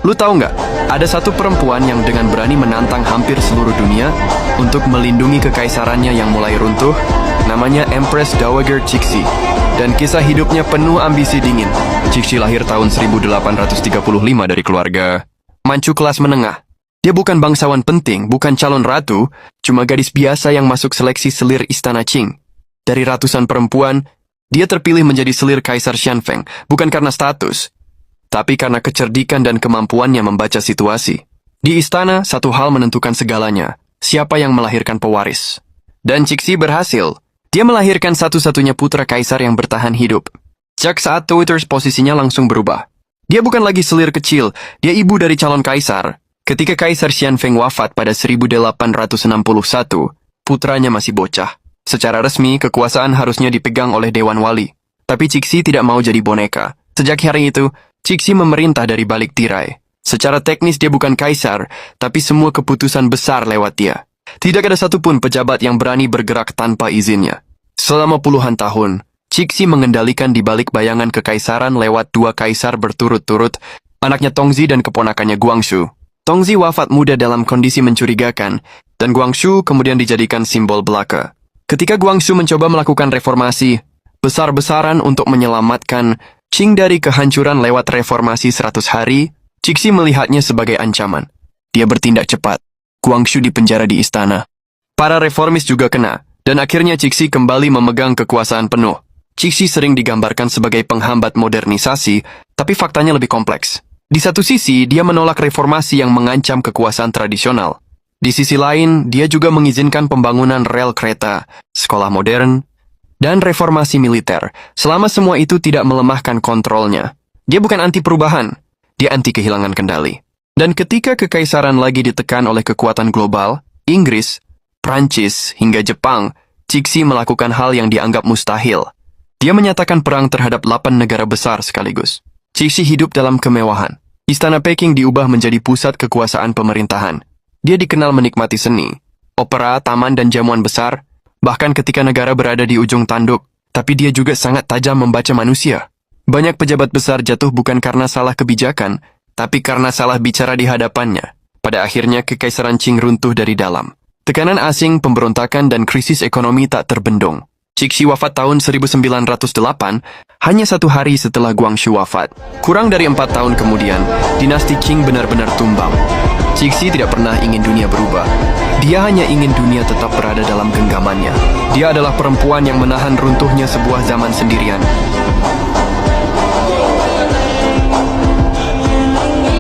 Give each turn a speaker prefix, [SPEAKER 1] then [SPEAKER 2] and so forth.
[SPEAKER 1] Lu tahu nggak? Ada satu perempuan yang dengan berani menantang hampir seluruh dunia untuk melindungi kekaisarannya yang mulai runtuh. Namanya Empress Dowager Cixi. Dan kisah hidupnya penuh ambisi dingin. Cixi lahir tahun 1835 dari keluarga Manchu kelas menengah. Dia bukan bangsawan penting, bukan calon ratu, cuma gadis biasa yang masuk seleksi selir Istana Qing. Dari ratusan perempuan, dia terpilih menjadi selir Kaisar Xianfeng, bukan karena status, tapi karena kecerdikan dan kemampuannya membaca situasi. Di istana, satu hal menentukan segalanya, siapa yang melahirkan pewaris. Dan Cixi berhasil. Dia melahirkan satu-satunya putra kaisar yang bertahan hidup. Sejak saat itu posisinya langsung berubah. Dia bukan lagi selir kecil, dia ibu dari calon kaisar. Ketika Kaisar Xianfeng wafat pada 1861, putranya masih bocah. Secara resmi, kekuasaan harusnya dipegang oleh Dewan Wali. Tapi Cixi tidak mau jadi boneka. Sejak hari itu, Cixi memerintah dari balik tirai. Secara teknis dia bukan kaisar, tapi semua keputusan besar lewat dia. Tidak ada satupun pejabat yang berani bergerak tanpa izinnya. Selama puluhan tahun, Cixi mengendalikan di balik bayangan kekaisaran lewat dua kaisar berturut-turut, anaknya Tongzi dan keponakannya Guangxu. Tongzi wafat muda dalam kondisi mencurigakan, dan Guangxu kemudian dijadikan simbol belaka. Ketika Guangxu mencoba melakukan reformasi besar-besaran untuk menyelamatkan Qing dari kehancuran lewat reformasi 100 hari, Cixi melihatnya sebagai ancaman. Dia bertindak cepat. Guangxu dipenjara di istana. Para reformis juga kena, dan akhirnya Cixi kembali memegang kekuasaan penuh. Cixi sering digambarkan sebagai penghambat modernisasi, tapi faktanya lebih kompleks. Di satu sisi, dia menolak reformasi yang mengancam kekuasaan tradisional. Di sisi lain, dia juga mengizinkan pembangunan rel kereta, sekolah modern, dan reformasi militer, selama semua itu tidak melemahkan kontrolnya. Dia bukan anti perubahan, dia anti kehilangan kendali. Dan ketika kekaisaran lagi ditekan oleh kekuatan global, Inggris, Prancis, hingga Jepang, Cixi melakukan hal yang dianggap mustahil. Dia menyatakan perang terhadap 8 negara besar sekaligus. Cixi hidup dalam kemewahan. Istana Peking diubah menjadi pusat kekuasaan pemerintahan. Dia dikenal menikmati seni, opera, taman, dan jamuan besar, bahkan ketika negara berada di ujung tanduk, tapi dia juga sangat tajam membaca manusia. Banyak pejabat besar jatuh bukan karena salah kebijakan, tapi karena salah bicara di hadapannya. Pada akhirnya, kekaisaran Qing runtuh dari dalam. Tekanan asing, pemberontakan, dan krisis ekonomi tak terbendung. Cixi wafat tahun 1908, hanya 1 hari setelah Guangxu wafat. Kurang dari 4 tahun kemudian, dinasti Qing benar-benar tumbang. Cixi tidak pernah ingin dunia berubah. Dia hanya ingin dunia tetap berada dalam genggamannya. Dia adalah perempuan yang menahan runtuhnya sebuah zaman sendirian.